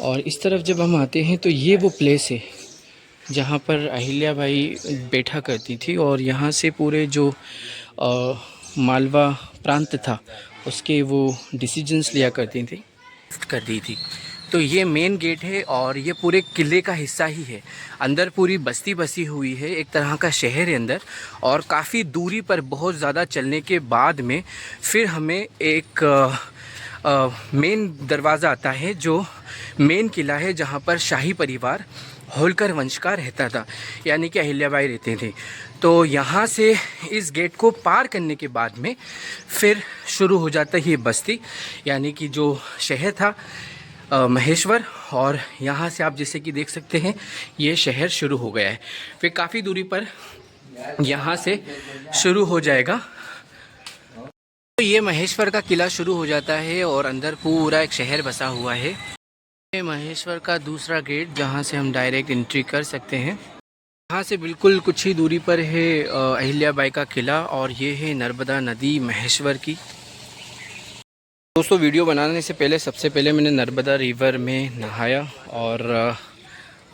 और इस तरफ जब हम आते हैं तो ये वो प्लेस है जहाँ पर अहिल्या बाई बैठा करती थी, और यहाँ से पूरे जो मालवा प्रांत था उसके वो डिसीजंस लिया करती थी, कर दी थी। तो ये मेन गेट है और ये पूरे किले का हिस्सा ही है। अंदर पूरी बस्ती बसी हुई है, एक तरह का शहर है अंदर, और काफ़ी दूरी पर बहुत ज़्यादा चलने के बाद में फिर हमें एक मेन दरवाज़ा आता है जो मेन किला है, जहाँ पर शाही परिवार होलकर वंश का रहता था, यानी कि अहिल्याबाई रहते थे। तो यहाँ से इस गेट को पार करने के बाद में फिर शुरू हो जाता है ये बस्ती, यानी कि जो शहर था महेश्वर। और यहाँ से आप जैसे कि देख सकते हैं ये शहर शुरू हो गया है। फिर काफ़ी दूरी पर यहाँ से शुरू हो जाएगा, तो ये महेश्वर का किला शुरू हो जाता है और अंदर पूरा एक शहर बसा हुआ है। ये महेश्वर का दूसरा गेट जहाँ से हम डायरेक्ट एंट्री कर सकते हैं। यहाँ से बिल्कुल कुछ ही दूरी पर है अहिल्याबाई का किला, और ये है नर्मदा नदी महेश्वर की। दोस्तों, वीडियो बनाने से पहले सबसे पहले मैंने नर्मदा रिवर में नहाया, और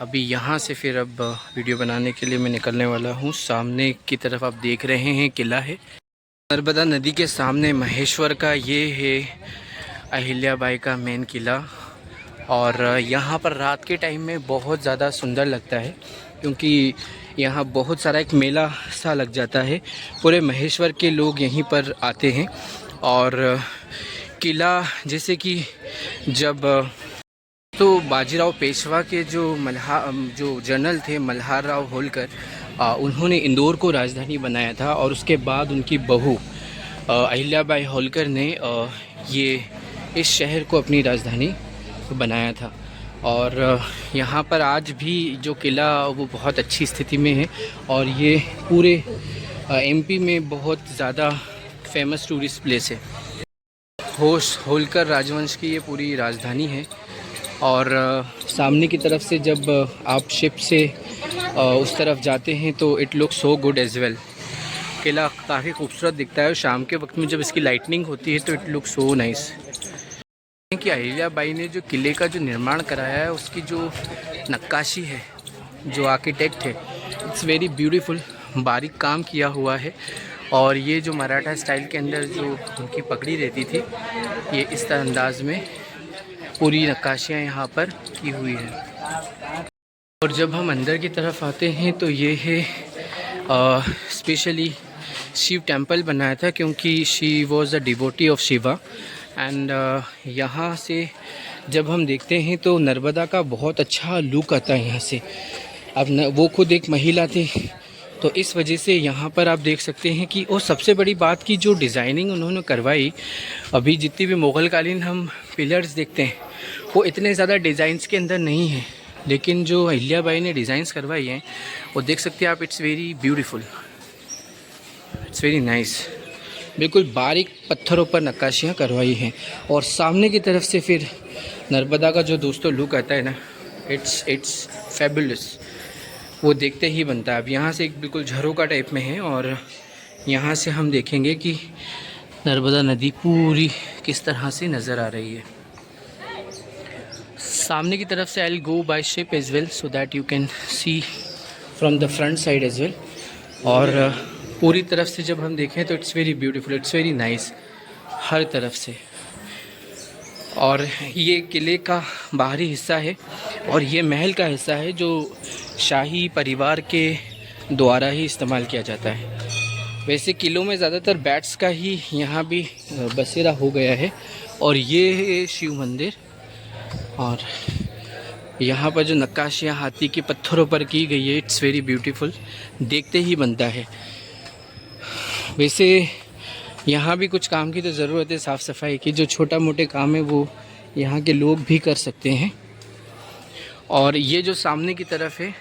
अभी यहाँ से फिर अब वीडियो बनाने के लिए मैं निकलने वाला हूँ। सामने की तरफ आप देख रहे हैं किला है, नर्मदा नदी के सामने महेश्वर का ये है अहिल्याबाई का मेन किला। और यहाँ पर रात के टाइम में बहुत ज़्यादा सुंदर लगता है, क्योंकि यहाँ बहुत सारा एक मेला सा लग जाता है। पूरे महेश्वर के लोग यहीं पर आते हैं। और किला जैसे कि जब तो बाजीराव पेशवा के जो जनरल थे मल्हार राव होलकर, उन्होंने इंदौर को राजधानी बनाया था, और उसके बाद उनकी बहू अहिल्याबाई होलकर ने ये इस शहर को अपनी राजधानी बनाया था। और यहाँ पर आज भी जो किला वो बहुत अच्छी स्थिति में है, और ये पूरे एमपी में बहुत ज़्यादा फेमस टूरिस्ट प्लेस है। होलकर राजवंश की ये पूरी राजधानी है। और सामने की तरफ से जब आप शिप से उस तरफ जाते हैं तो it look so good as well. किला काफ़ी खूबसूरत दिखता है, और शाम के वक्त में जब इसकी लाइटनिंग होती है तो इट लुक सो नाइस। कि अहिल्याबाई ने जो किले का जो निर्माण कराया है, उसकी जो नक्काशी है, जो आर्किटेक्ट है, इट्स वेरी ब्यूटीफुल, बारीक काम किया हुआ है। और ये जो मराठा स्टाइल के अंदर जो उनकी पगड़ी रहती थी, ये इस तरह अंदाज में पूरी नक्काशियाँ यहाँ पर की हुई है। और जब हम अंदर की तरफ आते हैं तो ये है स्पेशली शिव टेम्पल बनाया था, क्योंकि she was a devotee of Shiva. And यहाँ से जब हम देखते हैं तो नर्मदा का बहुत अच्छा लुक आता है यहाँ से। अब वो खुद एक महिला थी, तो इस वजह से यहाँ पर आप देख सकते हैं कि और सबसे बड़ी बात की जो डिज़ाइनिंग उन्होंने करवाई, अभी जितनी भी मुग़ल कालीन हम पिलर्स देखते हैं वो इतने ज़्यादा डिज़ाइंस के अंदर नहीं है, लेकिन जो अहिल्याबाई ने डिज़ाइंस करवाई हैं वो देख सकते हैं आप। It's very beautiful, it's very nice. बिल्कुल बारीक पत्थरों पर नक्काशियाँ करवाई हैं। और सामने की तरफ से फिर नर्मदा का जो दोस्तों लुक आता है ना, इट्स फैबुलस, वो देखते ही बनता है। अब यहाँ से एक बिल्कुल झरोका टाइप में है, और यहाँ से हम देखेंगे कि नर्मदा नदी पूरी किस तरह से नज़र आ रही है। सामने की तरफ से I will go by ship as well, so that you can see from the front side as well. और पूरी तरफ से जब हम देखें तो it's very beautiful, it's very nice हर तरफ से। और ये किले का बाहरी हिस्सा है, और ये महल का हिस्सा है जो शाही परिवार के द्वारा ही इस्तेमाल किया जाता है। वैसे किलों में ज़्यादातर बैट्स का ही यहाँ भी बसेरा हो गया है। और ये है शिव मंदिर, और यहाँ पर जो नक्काशियाँ हाथी के पत्थरों पर की गई है, इट्स वेरी ब्यूटीफुल, देखते ही बनता है। वैसे यहाँ भी कुछ काम की तो ज़रूरत है, साफ़ सफाई की। जो छोटा मोटे काम है वो यहाँ के लोग भी कर सकते हैं। और ये जो सामने की तरफ है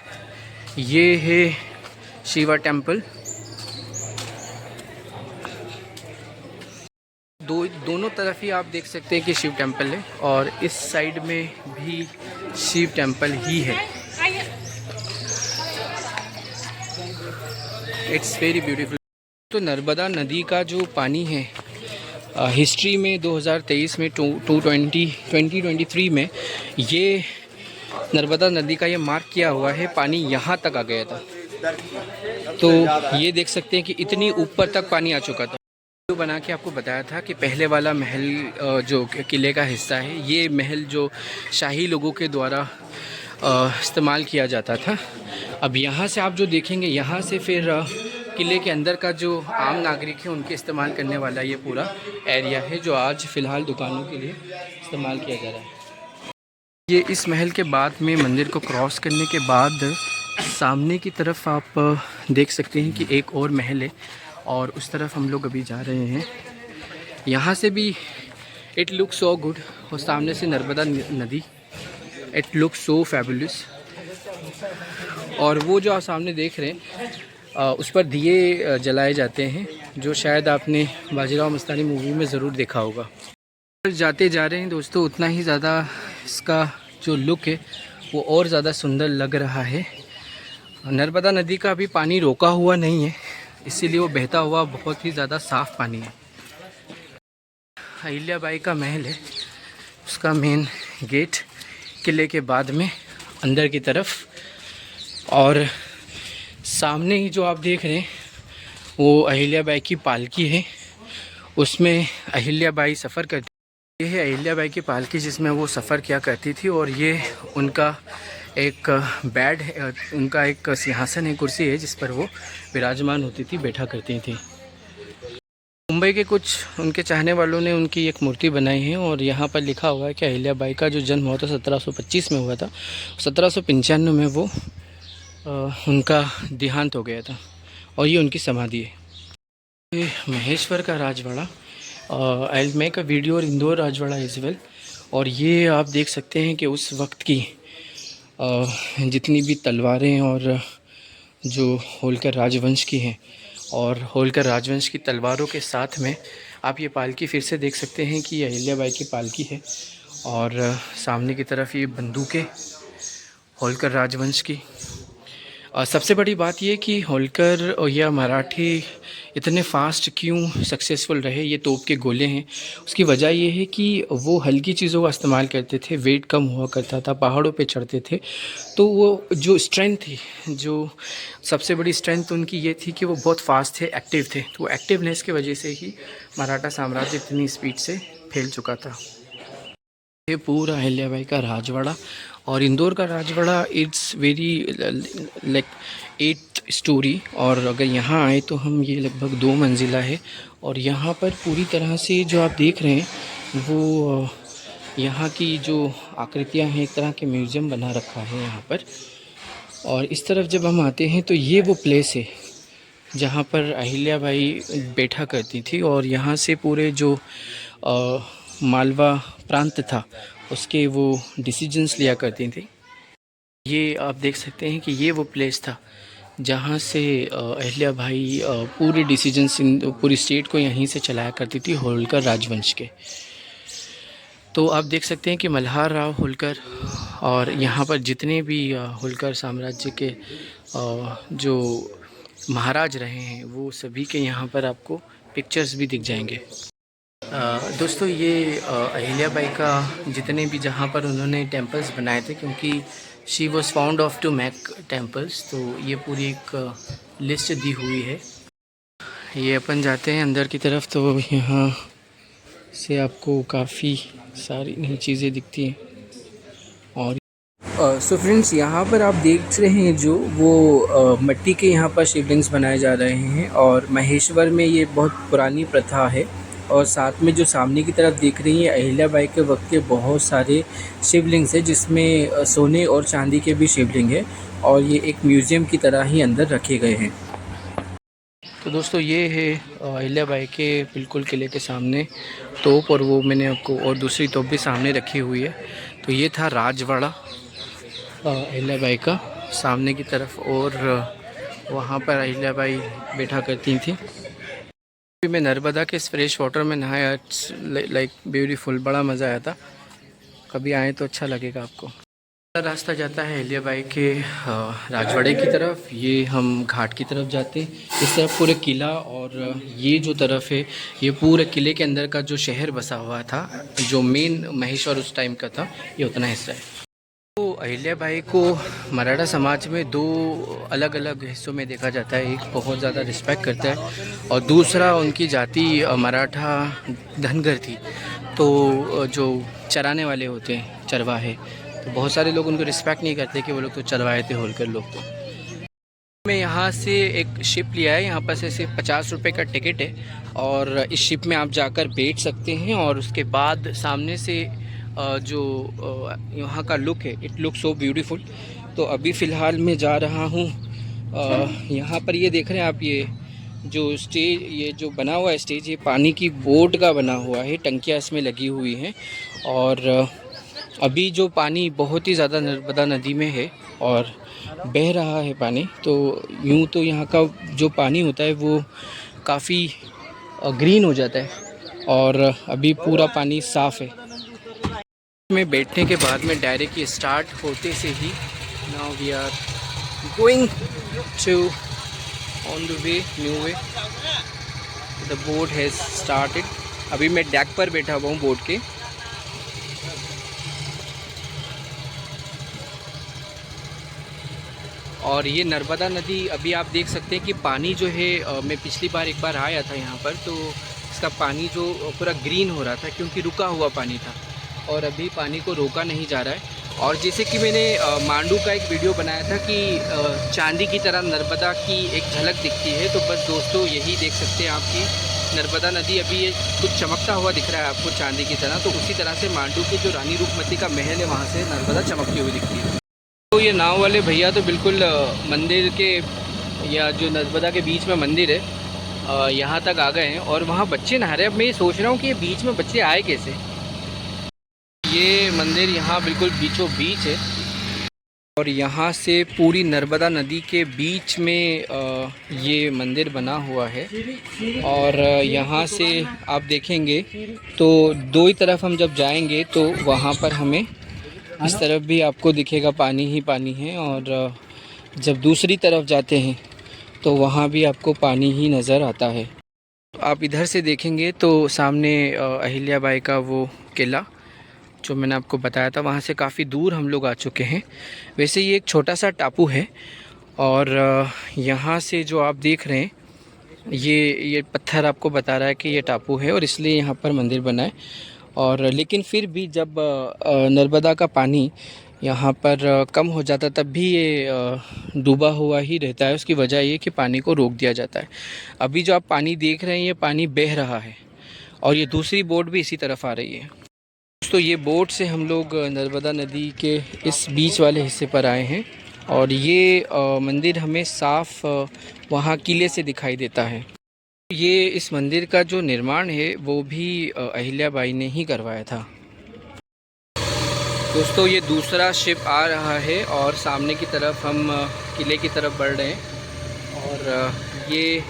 ये है शिवा टेम्पल। दोनों तरफ ही आप देख सकते हैं कि शिव टेम्पल है, और इस साइड में भी शिव टेम्पल ही है। It's very beautiful. तो नर्मदा नदी का जो पानी है हिस्ट्री में 2023 में 2023 में ये नर्मदा नदी का ये मार्क किया हुआ है, पानी यहाँ तक आ गया था। तो ये देख सकते हैं कि इतनी ऊपर तक पानी आ चुका था। वीडियो बना के आपको बताया था कि पहले वाला महल जो किले का हिस्सा है, ये महल जो शाही लोगों के द्वारा इस्तेमाल किया जाता था। अब यहाँ से आप जो देखेंगे, यहाँ से फिर किले के अंदर का जो आम नागरिक है उनके इस्तेमाल करने वाला ये पूरा एरिया है, जो आज फ़िलहाल दुकानों के लिए इस्तेमाल किया जा रहा है। ये इस महल के बाद में मंदिर को क्रॉस करने के बाद सामने की तरफ आप देख सकते हैं कि एक और महल है, और उस तरफ हम लोग अभी जा रहे हैं। यहाँ से भी इट लुक सो गुड, और सामने से नर्मदा नदी, इट लुक सो फैबुलस। और वो जो आप सामने देख रहे हैं उस पर दिए जलाए जाते हैं, जो शायद आपने बाजीराव मस्तानी मूवी में ज़रूर देखा होगा। जाते जा रहे हैं दोस्तों, उतना ही ज़्यादा इसका जो लुक है वो और ज़्यादा सुंदर लग रहा है। नर्मदा नदी का अभी पानी रोका हुआ नहीं है, इसीलिए वो बहता हुआ बहुत ही ज़्यादा साफ़ पानी है। अहिल्या बाई का महल है, उसका मेन गेट किले के बाद में अंदर की तरफ, और सामने ही जो आप देख रहे हैं वो अहिल्या बाई की पालकी है, उसमें अहिल्या बाई सफ़र करती। ये है अहिल्या बाई की पालकी जिसमें वो सफ़र किया करती थी, और ये उनका एक बेड है, उनका एक सिंहासन है, कुर्सी है, जिस पर वो विराजमान होती थी, बैठा करती थी। मुंबई के कुछ उनके चाहने वालों ने उनकी एक मूर्ति बनाई है, और यहाँ पर लिखा हुआ है कि अहिल्या बाई का जो जन्म हुआ था 1725 में हुआ था, 1795 में वो उनका देहांत हो गया था, और ये उनकी समाधि है। ये महेश्वर का Rajwada, I will make a video और इंदौर राजवाड़ा एज वेल। और ये आप देख सकते हैं कि उस वक्त की जितनी भी तलवारें और जो होलकर राजवंश की हैं, और होलकर राजवंश की तलवारों के साथ में आप ये पालकी फिर से देख सकते हैं कि अहिल्या बाई की पालकी है, और सामने की तरफ ये बंदूकें होलकर राजवंश की। सबसे बड़ी बात ये कि होलकर या मराठी इतने फास्ट क्यों सक्सेसफुल रहे, ये तोप के गोले हैं, उसकी वजह ये है कि वो हल्की चीज़ों का इस्तेमाल करते थे, वेट कम हुआ करता था, पहाड़ों पे चढ़ते थे, तो वो जो स्ट्रेंथ थी, जो सबसे बड़ी स्ट्रेंथ उनकी ये थी कि वो बहुत फास्ट थे, एक्टिव थे। तो वो एक्टिवनेस की वजह से ही मराठा साम्राज्य इतनी स्पीड से फैल चुका था। ये पूरा अहिल्या बाई का राजवाड़ा, और इंदौर का Rajwada it's very like 8 story, और अगर यहाँ आए तो हम ये लगभग 2 मंजिला है। और यहाँ पर पूरी तरह से जो आप देख रहे हैं वो यहाँ की जो आकृतियाँ हैं, एक तरह के म्यूज़ियम बना रखा है यहाँ पर। और इस तरफ जब हम आते हैं तो ये वो प्लेस है जहाँ पर अहिल्या बाई बैठा करती थी, और यहाँ से पूरे जो मालवा प्रांत था उसके वो डिसीजंस लिया करती थी। ये आप देख सकते हैं कि ये वो प्लेस था जहाँ से अहिल्या बाई पूरे डिसीजंस पूरी स्टेट को यहीं से चलाया करती थी, होलकर राजवंश के। तो आप देख सकते हैं कि मल्हार राव होलकर और यहाँ पर जितने भी होलकर साम्राज्य के जो महाराज रहे हैं वो सभी के यहाँ पर आपको पिक्चर्स भी दिख जाएंगे। दोस्तों ये अहिल्या बाई का जितने भी जहाँ पर उन्होंने टेम्पल्स बनाए थे, क्योंकि she was found of to make temples, तो ये पूरी एक लिस्ट दी हुई है। ये अपन जाते हैं अंदर की तरफ, तो यहाँ से आपको काफ़ी सारी नई चीज़ें दिखती हैं। और सो फ्रेंड्स, यहाँ पर आप देख रहे हैं जो वो मिट्टी के यहाँ पर शिवलिंग्स बनाए जा रहे हैं, और महेश्वर में ये बहुत पुरानी प्रथा है। और साथ में जो सामने की तरफ देख रही हैं अहिल्या बाई के वक्त के बहुत सारे शिवलिंग्स हैं, जिसमें सोने और चांदी के भी शिवलिंग है, और ये एक म्यूज़ियम की तरह ही अंदर रखे गए हैं। तो दोस्तों ये है अहिल्या बाई के बिल्कुल किले के सामने तोप, और वो मैंने आपको और दूसरी तोप भी सामने रखी हुई है। तो ये था राजवाड़ा अहिल्या बाई का सामने की तरफ, और वहाँ पर अहिल्या बाई बैठा करती थी। मैं नर्मदा के इस फ्रेश वाटर में नहाया, लाइक ब्यूटीफुल, बड़ा मज़ा आया था। कभी आए तो अच्छा लगेगा आपको। रास्ता जाता है अहिल्या बाई के राजवाड़े की तरफ। ये हम घाट की तरफ जाते हैं। इस तरफ पूरे किला और ये जो तरफ है ये पूरे किले के अंदर का जो शहर बसा हुआ था, जो मेन महेश्वर उस टाइम का था, ये उतना हिस्सा है। तो अहिल्या बाई को मराठा समाज में दो अलग अलग हिस्सों में देखा जाता है। एक बहुत ज़्यादा रिस्पेक्ट करता है और दूसरा उनकी जाति मराठा धनगर थी, तो जो चराने वाले होते हैं चरवाहे, तो बहुत सारे लोग उनको रिस्पेक्ट नहीं करते कि वो लोग तो चरवाए थे होलकर लोग। तो मैं यहाँ से एक शिप लिया है, यहाँ पर से सिर्फ 50 रुपये का टिकट है और इस शिप में आप जाकर बैठ सकते हैं और उसके बाद सामने से जो यहाँ का लुक है, इट लुक सो ब्यूटीफुल। तो अभी फ़िलहाल मैं जा रहा हूँ यहाँ पर, ये देख रहे हैं आप, ये जो स्टेज, ये जो बना हुआ है स्टेज, ये पानी की बोट का बना हुआ है, टंकियाँ इसमें लगी हुई हैं और अभी जो पानी बहुत ही ज़्यादा नर्मदा नदी में है और बह रहा है पानी। तो यूँ तो यहाँ का जो पानी होता है वो काफ़ी ग्रीन हो जाता है और अभी पूरा पानी साफ़ है। में बैठने के बाद में डायरेक्ट ये स्टार्ट होते से ही now we are going to on the way, new way, the boat has started. अभी मैं डेक पर बैठा हुआ हूँ बोट के। और ये नर्मदा नदी, अभी आप देख सकते हैं कि पानी जो है, मैं पिछली बार एक बार आया था यहाँ पर, तो इसका पानी जो पूरा ग्रीन हो रहा था क्योंकि रुका हुआ पानी था और अभी पानी को रोका नहीं जा रहा है। और जैसे कि मैंने मांडू का एक वीडियो बनाया था कि चांदी की तरह नर्मदा की एक झलक दिखती है, तो बस दोस्तों यही देख सकते हैं आपकी नर्मदा नदी अभी ये कुछ चमकता हुआ दिख रहा है आपको चांदी की तरह। तो उसी तरह से मांडू की जो रानी रूपमती का महल है वहाँ से नर्मदा चमकती हुई दिखती है। तो ये नाव वाले भैया तो बिल्कुल मंदिर के, या जो नर्मदा के बीच में मंदिर है, यहाँ तक आ गए हैं और वहाँ बच्चे नहा रहे हैं। अब मैं ये सोच रहा हूँ कि ये बीच में बच्चे आए कैसे। ये मंदिर यहाँ बिल्कुल बीचों बीच है और यहाँ से पूरी नर्मदा नदी के बीच में ये मंदिर बना हुआ है। और यहाँ से आप देखेंगे तो दो ही तरफ हम जब जाएंगे तो वहाँ पर हमें इस तरफ भी आपको दिखेगा पानी ही पानी है और जब दूसरी तरफ जाते हैं तो वहाँ भी आपको पानी ही नज़र आता है। आप इधर से देखेंगे तो सामने अहिल्या बाई का वो किला जो मैंने आपको बताया था, वहाँ से काफ़ी दूर हम लोग आ चुके हैं। वैसे ये एक छोटा सा टापू है और यहाँ से जो आप देख रहे हैं ये पत्थर आपको बता रहा है कि ये टापू है और इसलिए यहाँ पर मंदिर बना है। और लेकिन फिर भी जब नर्मदा का पानी यहाँ पर कम हो जाता तब भी ये डूबा हुआ ही रहता है। उसकी वजह ये कि पानी को रोक दिया जाता है। अभी जो आप पानी देख रहे हैं ये पानी बह रहा है और ये दूसरी बोट भी इसी तरफ आ रही है। दोस्तों ये बोट से हम लोग नर्मदा नदी के इस बीच वाले हिस्से पर आए हैं और ये मंदिर हमें साफ वहाँ किले से दिखाई देता है। ये इस मंदिर का जो निर्माण है वो भी अहिल्या बाई ने ही करवाया था। दोस्तों ये दूसरा शिप आ रहा है और सामने की तरफ हम किले की तरफ बढ़ रहे हैं और ये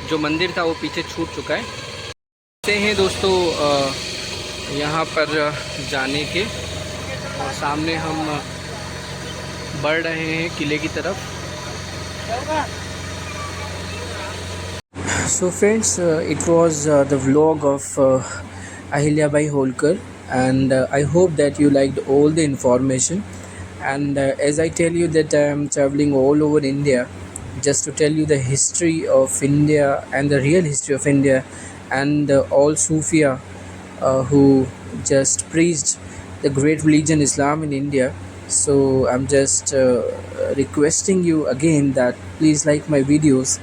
जो मंदिर था वो पीछे छूट चुका है। ऐसे हैं दोस्तों यहाँ पर जाने के और सामने हम बढ़ रहे हैं किले की तरफ। So friends, it was the vlog of Ahilya Bai Holkar and I hope that you liked all the information. And as I tell you that I am traveling all over India just to tell you the history of India and the real history of India and all Sufia who just preached the great religion Islam in India. So I'm just requesting you again that please like my videos,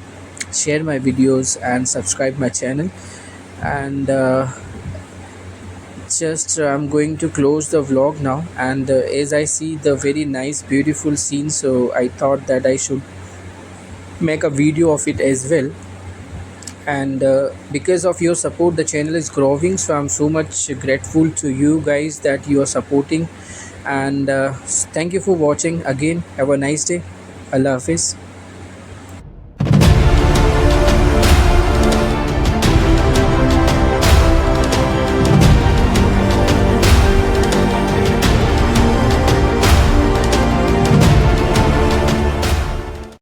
share my videos and subscribe my channel. And I'm going to close the vlog now, and as I see the very nice beautiful scene, so I thought that I should make a video of it as well. And because of your support the channel is growing, so I'm so much grateful to you guys that you are supporting. And thank you for watching again. Have a nice day. Allah Hafiz.